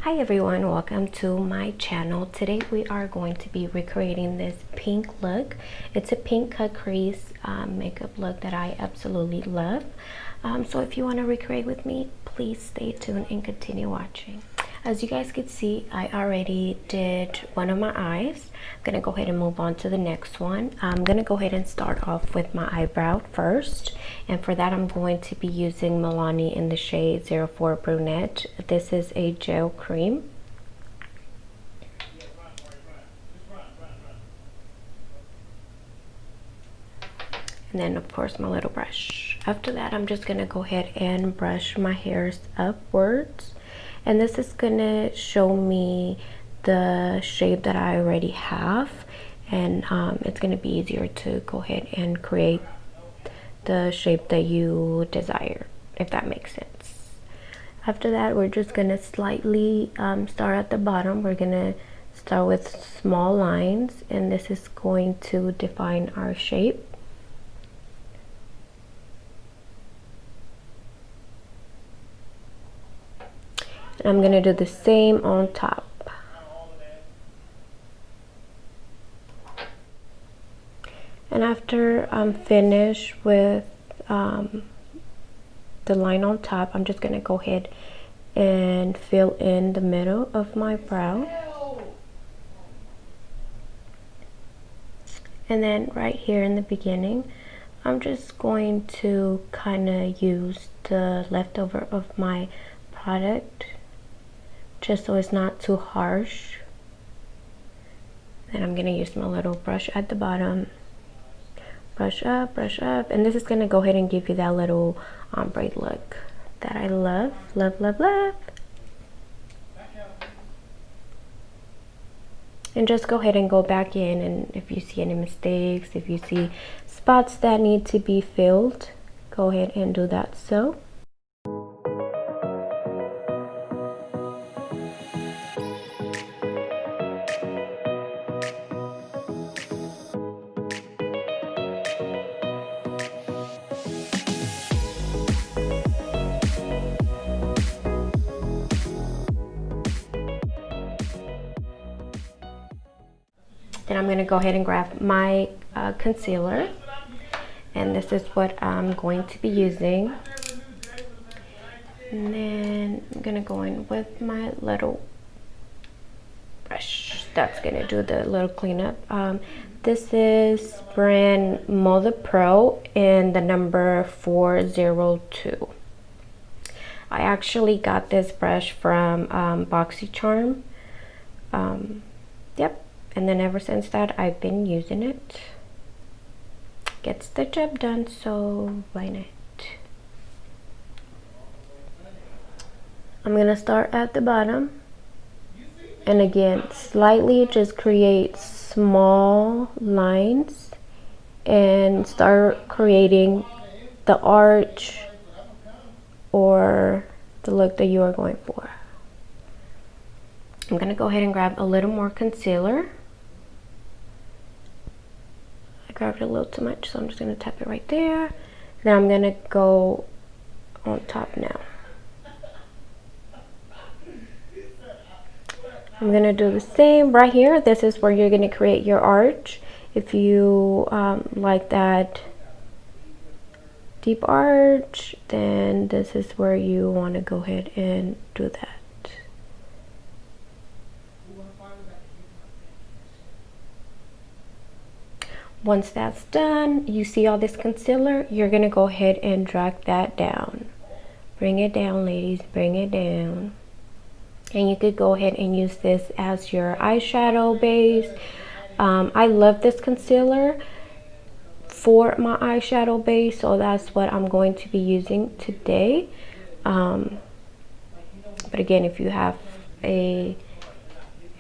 Hi everyone, welcome to my channel. Today we are going to be recreating this pink look. It's a pink cut crease makeup look that I absolutely love. So if you want to recreate with me, please stay tuned and continue watching. As you guys can see, I already did one of my eyes. I'm gonna go ahead and move on to the next one. I'm gonna go ahead and start off with my eyebrow first, and for that I'm going to be using Milani in the shade 04 Brunette. This is a gel cream. And then of course my little brush. After that I'm just gonna go ahead and brush my hairs upwards, and this is gonna show me the shape that I already have, and it's gonna be easier to go ahead and create the shape that you desire, if that makes sense. After that we're just gonna slightly start at the bottom. We're gonna start with small lines, and this is going to define our shape. I'm gonna do the same on top. And after I'm finished with the line on top, I'm just gonna go ahead and fill in the middle of my brow. And then right here in the beginning, I'm just going to kind of use the leftover of my product, just so it's not too harsh. And I'm gonna use my little brush at the bottom, brush up, and this is gonna go ahead and give you that little ombre look that I love. And just go ahead and go back in, and if you see any mistakes, if you see spots that need to be filled, go ahead and do that. So then I'm going to go ahead and grab my concealer, and this is what I'm going to be using. And then I'm going to go in with my little brush that's going to do the little cleanup. This is brand Mother Pro in the number 402. I actually got this brush from BoxyCharm. Yep. And then ever since that, I've been using it. Gets the job done, so why not? I'm gonna start at the bottom, and again, slightly just create small lines and start creating the arch or the look that you are going for. I'm gonna go ahead and grab a little more concealer. I grabbed it a little too much, so I'm just gonna tap it right there. Then I'm gonna go on top now. I'm gonna do the same right here. This is where you're gonna create your arch. If you like that deep arch, then this is where you want to go ahead and do that. Once that's done, you see all this concealer, you're gonna go ahead and drag that down. Bring it down, ladies, bring it down. And you could go ahead and use this as your eyeshadow base. I love this concealer for my eyeshadow base, so that's what I'm going to be using today. But again, if you have a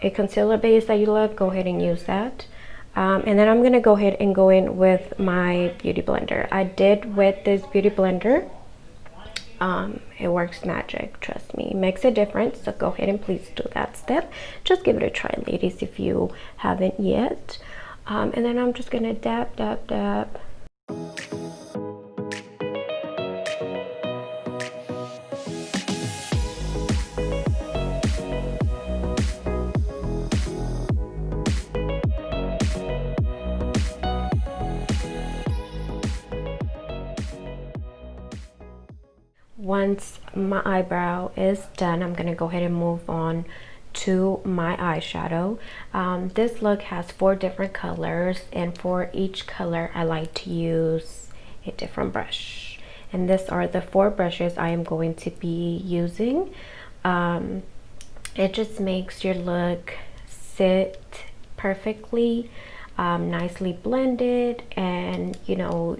concealer base that you love, go ahead and use that. And then I'm gonna go ahead and go in with my beauty blender. I did wet this beauty blender. It works magic, trust me. It makes a difference, so go ahead and please do that step. Just give it a try, ladies, if you haven't yet. And then I'm just gonna dab. Once my eyebrow is done, I'm gonna go ahead and move on to my eyeshadow. This look has 4 different colors, and for each color I like to use a different brush, and these are the 4 brushes I am going to be using. It just makes your look sit perfectly, nicely blended, and you know,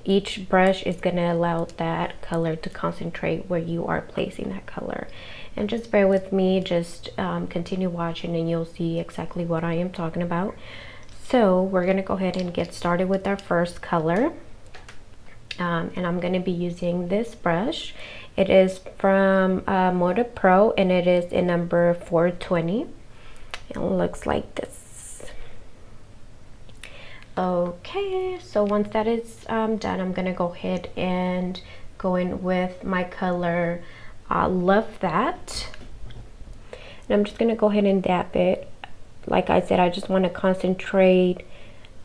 each brush is going to allow that color to concentrate where you are placing that color. And just bear with me, just continue watching and you'll see exactly what I am talking about. So we're going to go ahead and get started with our first color. And I'm going to be using this brush. It is from Toledo Pro, and it is in number 420. It looks like this. Okay, so once that is done, I'm going to go ahead and go in with my color Love That. And I'm just going to go ahead and dab it. Like I said, I just want to concentrate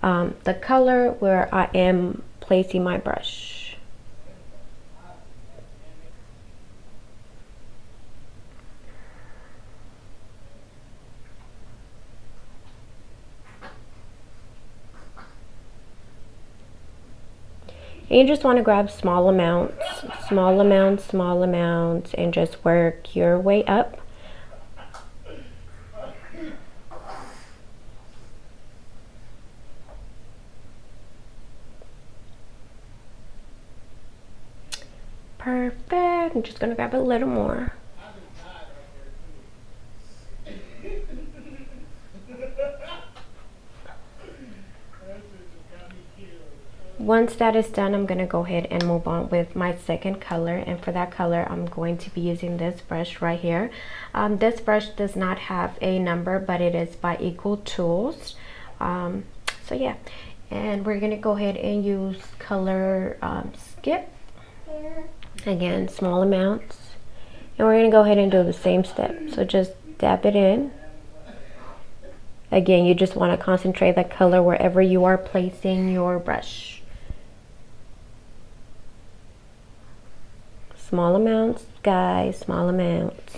the color where I am placing my brush. And you just want to grab small amounts, and just work your way up. Perfect. I'm just going to grab a little more. Once that is done, I'm going to go ahead and move on with my second color, and for that color I'm going to be using this brush right here. This brush does not have a number, but it is by Equal Tools. So yeah, and we're going to go ahead and use color Skip. Again, small amounts, and we're going to go ahead and do the same step. So just dab it in. Again, you just want to concentrate that color wherever you are placing your brush. Small amounts, guys, small amounts.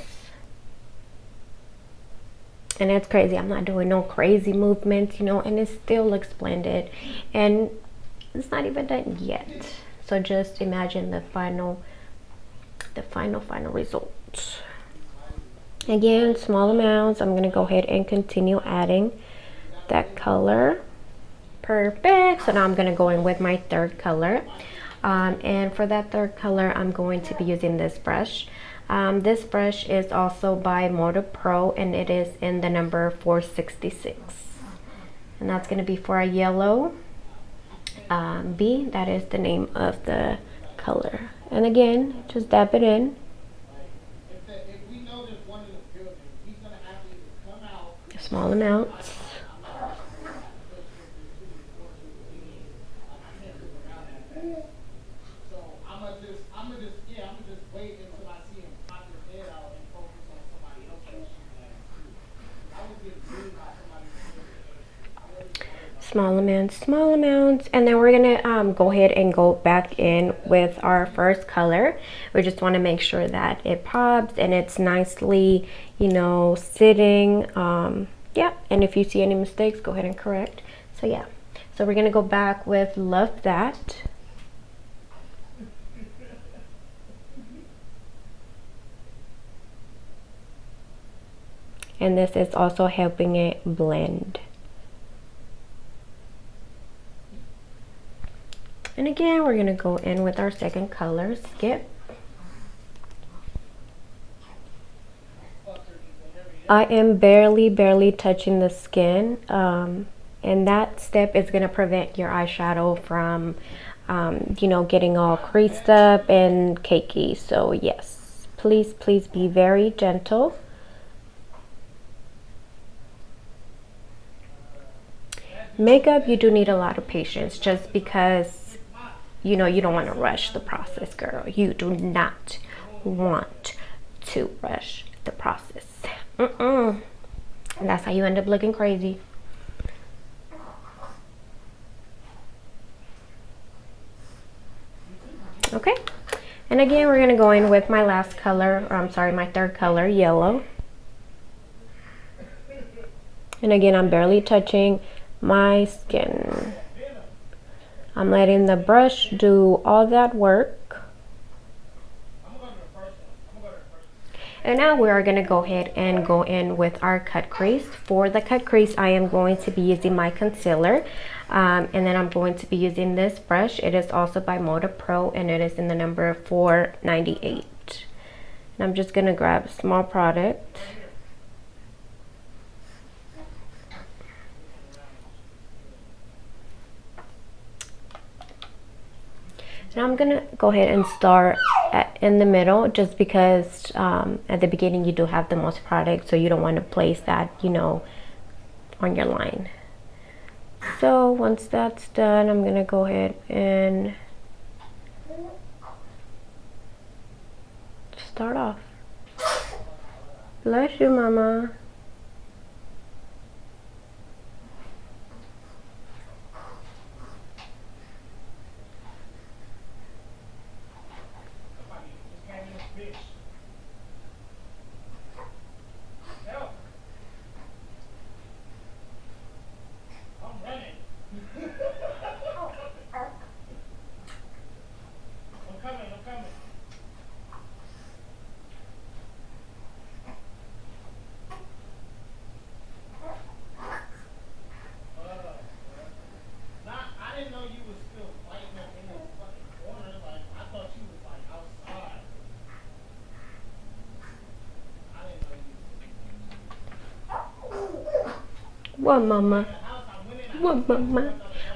And it's crazy, I'm not doing no crazy movements, you know, and it still looks splendid. And it's not even done yet. So just imagine the final result. Again, small amounts. I'm going to go ahead and continue adding that color. Perfect. So now I'm going to go in with my third color. And for that third color, I'm going to be using this brush. This brush is also by Toledo Pro, and it is in the number 466. And that's going to be for a yellow B. That is the name of the color. And again, just dab it in. Small amounts. Small amounts, and then we're gonna go ahead and go back in with our first color. We just want to make sure that it pops and it's nicely, you know, sitting. Yeah, and if you see any mistakes, go ahead and correct. So yeah, so we're gonna go back with Love That. And this is also helping it blend. And again, we're gonna go in with our second color, Skip. I am barely touching the skin, and that step is gonna prevent your eyeshadow from, you know, getting all creased up and cakey. So yes, please be very gentle. Makeup, you do need a lot of patience, just because, you know, you don't want to rush the process, girl. You do not want to rush the process. And that's how you end up looking crazy. Okay, And again, we're gonna go in with my last color, or I'm sorry, my third color, yellow. And again, I'm barely touching my skin. I'm letting the brush do all that work. And now we are going to go ahead and go in with our cut crease. For the cut crease, I am going to be using my concealer. And then I'm going to be using this brush. It is also by Moda Pro, and it is in the number 498. And I'm just going to grab a small product. And I'm gonna go ahead and start in the middle, just because at the beginning you do have the most product, so you don't want to place that, you know, on your line. So once that's done, I'm gonna go ahead and start off. Bless you, mama. What, mama? What, mama?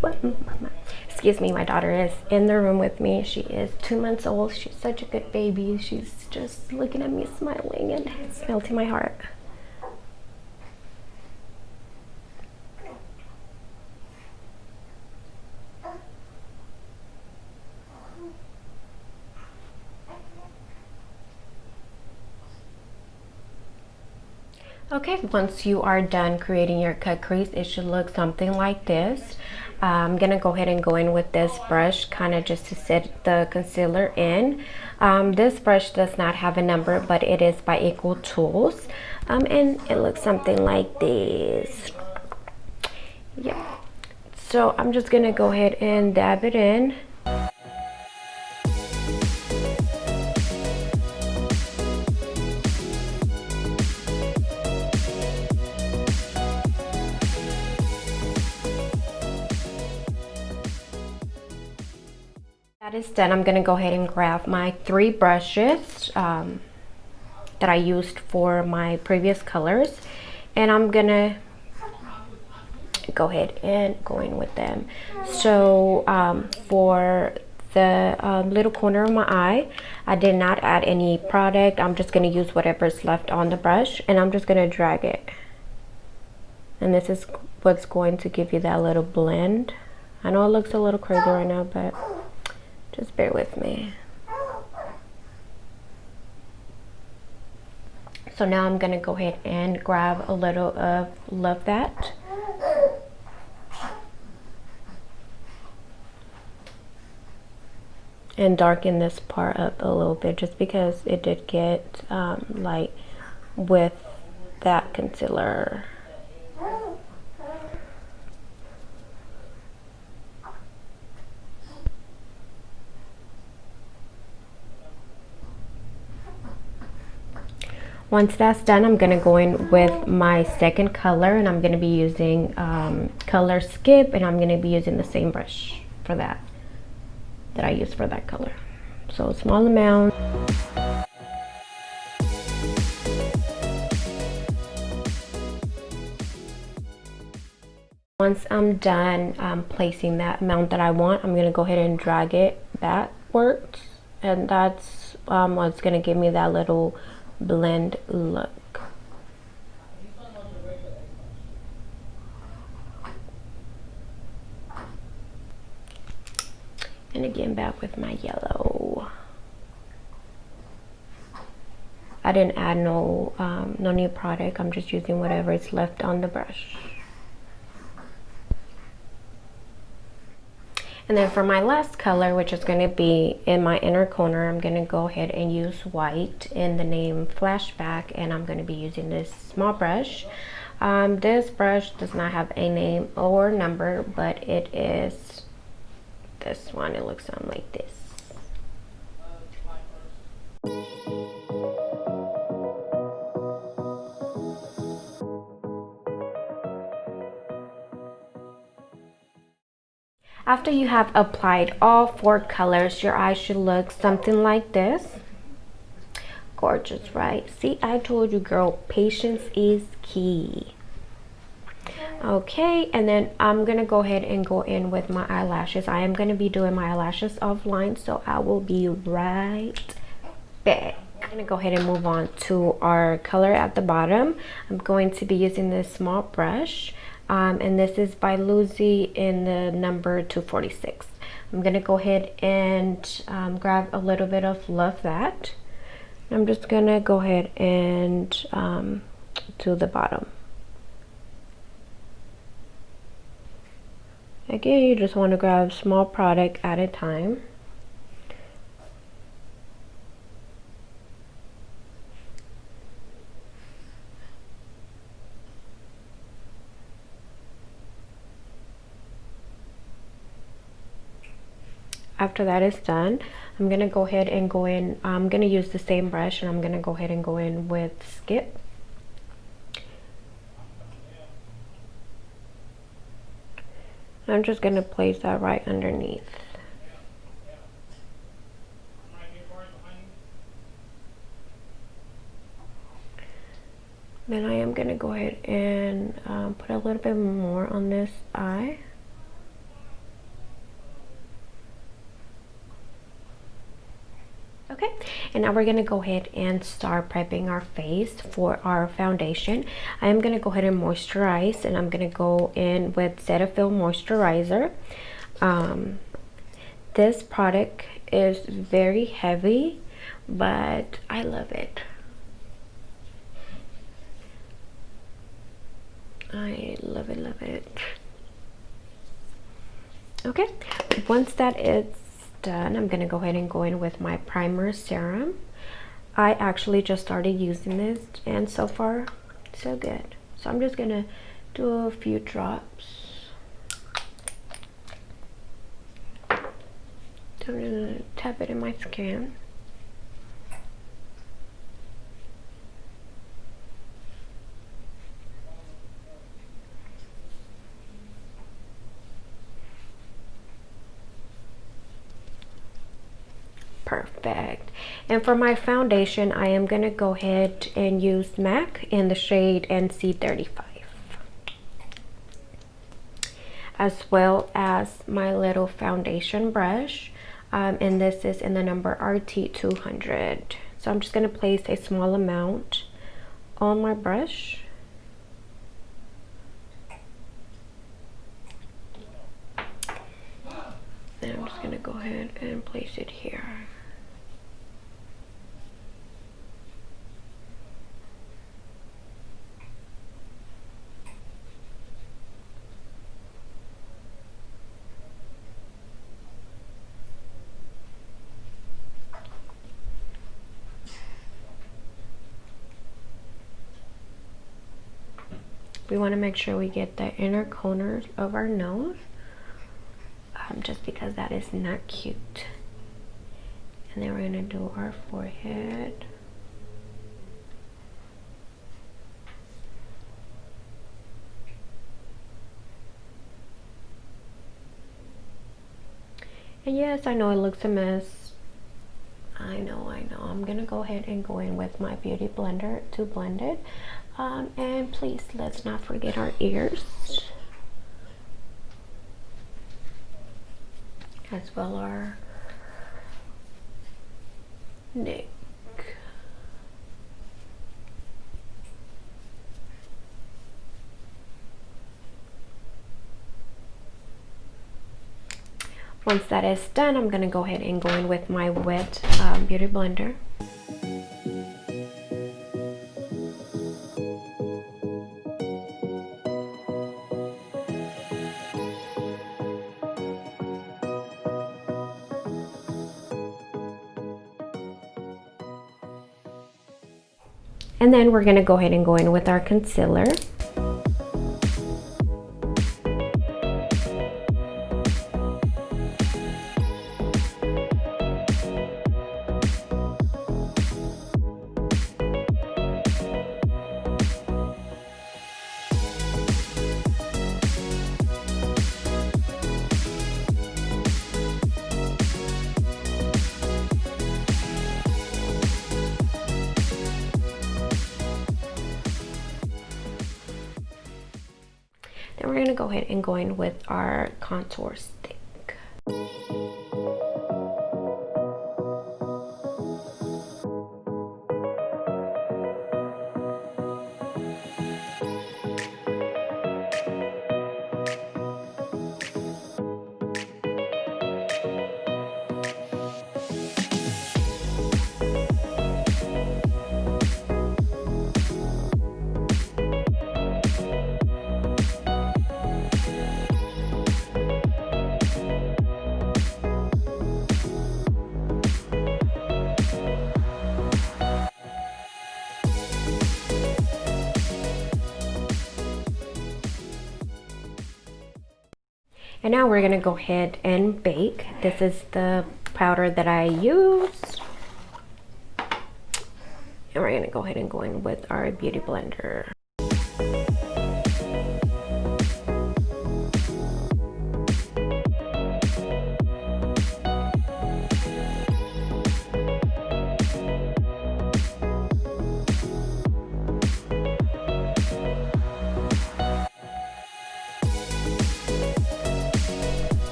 What, mama? Excuse me, my daughter is in the room with me. She is 2 months old. She's such a good baby. She's just looking at me smiling, and it's melting my heart. Okay, once you are done creating your cut crease, it should look something like this. I'm gonna go ahead and go in with this brush, kind of just to set the concealer in. This brush does not have a number, but it is by Equal Tools, and it looks something like this. Yeah, so I'm just gonna go ahead and dab it in. That is done. I'm going to go ahead and grab my 3 brushes that I used for my previous colors, and I'm going to go ahead and go in with them. So for the little corner of my eye, I did not add any product. I'm just going to use whatever's left on the brush, and I'm just going to drag it. And this is what's going to give you that little blend. I know it looks a little crazy right now, but just bear with me. So now I'm gonna go ahead and grab a little of Love That. And darken this part up a little bit, just because it did get light with that concealer. Once that's done, I'm going to go in with my second color, and I'm going to be using Color Skip, and I'm going to be using the same brush for that I used for that color. So small amount. Once I'm done placing that amount that I want, I'm going to go ahead and drag it backwards, and that's what's going to give me that little blend look. And again, back with my yellow. I didn't add no new product. I'm just using whatever is left on the brush. And then for my last color, which is going to be in my inner corner, I'm going to go ahead and use white in the name Flashback, and I'm going to be using this small brush. This brush does not have a name or number, but it is this one. It looks something like this. After you have applied all 4 colors, your eyes should look something like this. Gorgeous, right? See, I told you, girl, patience is key. Okay, and then I'm gonna go ahead and go in with my eyelashes. I am gonna be doing my eyelashes offline, so I will be right back. I'm gonna go ahead and move on to our color at the bottom. I'm going to be using this small brush, and this is by Lucy in the number 246. I'm gonna go ahead and grab a little bit of Love That. I'm just gonna go ahead and do the bottom. Again, you just want to grab small product at a time. After that is done, I'm gonna go ahead and go in. I'm gonna use the same brush, and I'm gonna go ahead and go in with Skip. I'm just gonna place that right underneath. Then I am gonna go ahead and put a little bit more on this eye. Okay, and now we're gonna go ahead and start prepping our face for our foundation. I am gonna go ahead and moisturize, and I'm gonna go in with Cetaphil moisturizer. This product is very heavy, but I love it. I love it, love it. Okay, once that is done, I'm gonna go ahead and go in with my primer serum. I actually just started using this, and so far so good. So I'm just gonna do a few drops. So I'm gonna tap it in my skin. Perfect. And for my foundation, I am gonna go ahead and use MAC in the shade NC35, as well as my little foundation brush, and this is in the number RT200. So I'm just gonna place a small amount on my brush. And I'm just gonna go ahead and place it here. We want to make sure we get the inner corners of our nose, just because that is not cute. And then we're going to do our forehead. And yes, I know it looks a mess. I know. I'm going to go ahead and go in with my beauty blender to blend it. And please, let's not forget our ears, as well our neck. Once that is done, I'm gonna go ahead and go in with my wet beauty blender. And then we're going to go ahead and go in with our concealer. Then we're going to go ahead and go in with our contour stick. And now we're going to go ahead and bake. This is the powder that I used. And we're going to go ahead and go in with our beauty blender.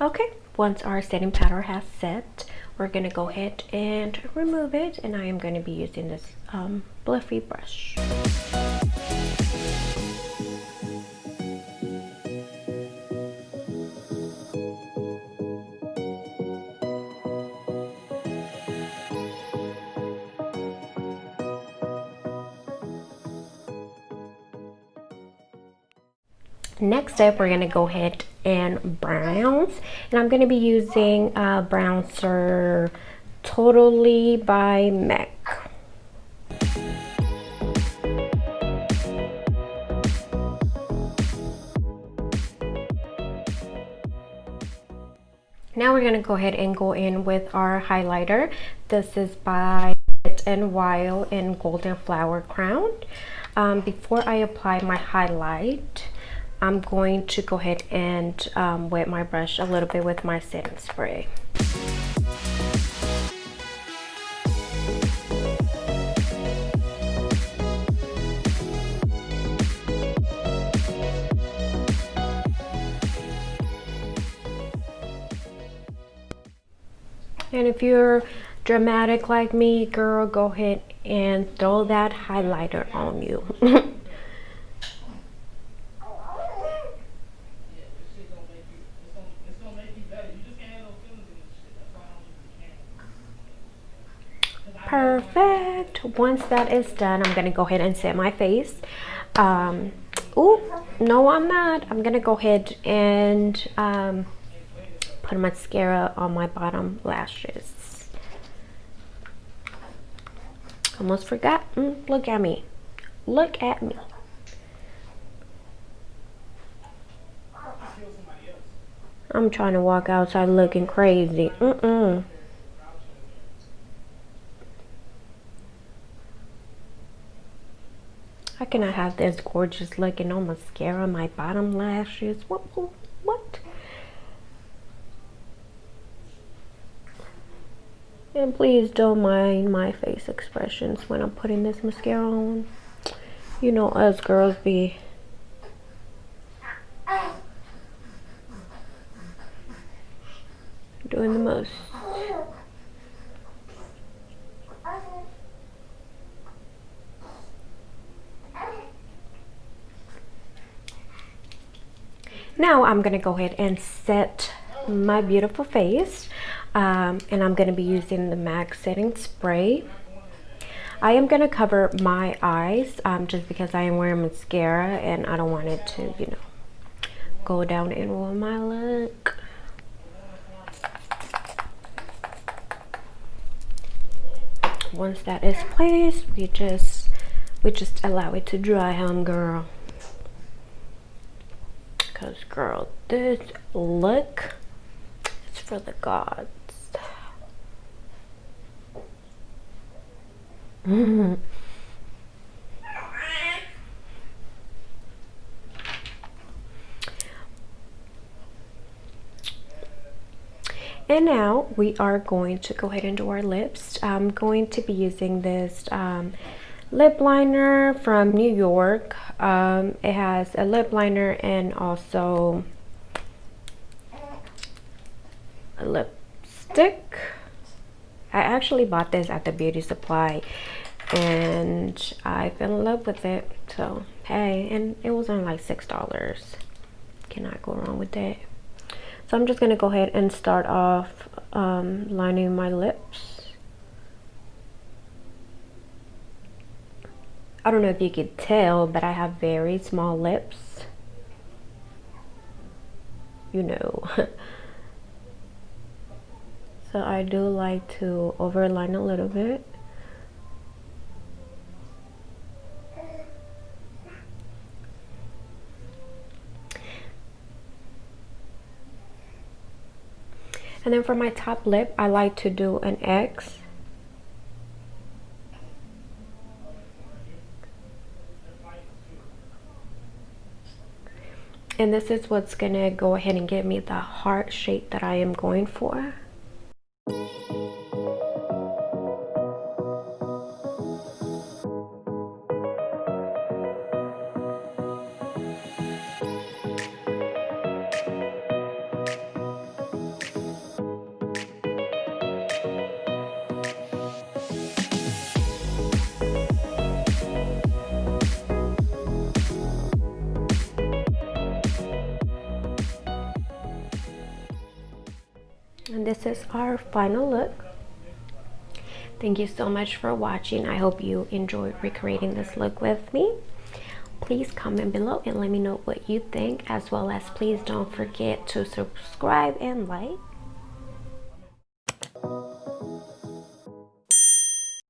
Okay, once our setting powder has set, we're going to go ahead and remove it, and I am going to be using this fluffy brush. Next up, we're going to go ahead and browns, and I'm going to be using bronzer Totally by MAC. Now we're going to go ahead and go in with our highlighter. This is by Wet n Wild in Golden Flower Crown. Before I apply my highlight, I'm going to go ahead and wet my brush a little bit with my setting spray. And if you're dramatic like me, girl, go ahead and throw that highlighter on you. Perfect. Once that is done, I'm gonna go ahead and set my face. Oh no, I'm not. I'm gonna go ahead and put mascara on my bottom lashes. Almost forgot. Look at me. Look at me. I'm trying to walk outside looking crazy. I cannot have this gorgeous looking no mascara on my bottom lashes. What? And please don't mind my face expressions when I'm putting this mascara on. You know us girls be doing the most. Now I'm gonna go ahead and set my beautiful face, and I'm gonna be using the MAC setting spray. I am gonna cover my eyes just because I am wearing mascara and I don't want it to, you know, go down in with my look. once that is placed, we just allow it to dry, girl. Because girl, this look is for the gods. And now we are going to go ahead and do our lips. I'm going to be using this lip liner from New York. It has a lip liner and also a lipstick. I actually bought this at the beauty supply and I fell in love with it. So hey, and it was only like $6. Cannot go wrong with that. So I'm just going to go ahead and start off lining my lips. I don't know if you could tell, but I have very small lips. You know. So I do like to overline a little bit. And then for my top lip, I like to do an X. And this is what's gonna go ahead and give me the heart shape that I am going for. And this is our final look. Thank you so much for watching. I hope you enjoyed recreating this look with me. Please comment below and let me know what you think, as well as please don't forget to subscribe and like.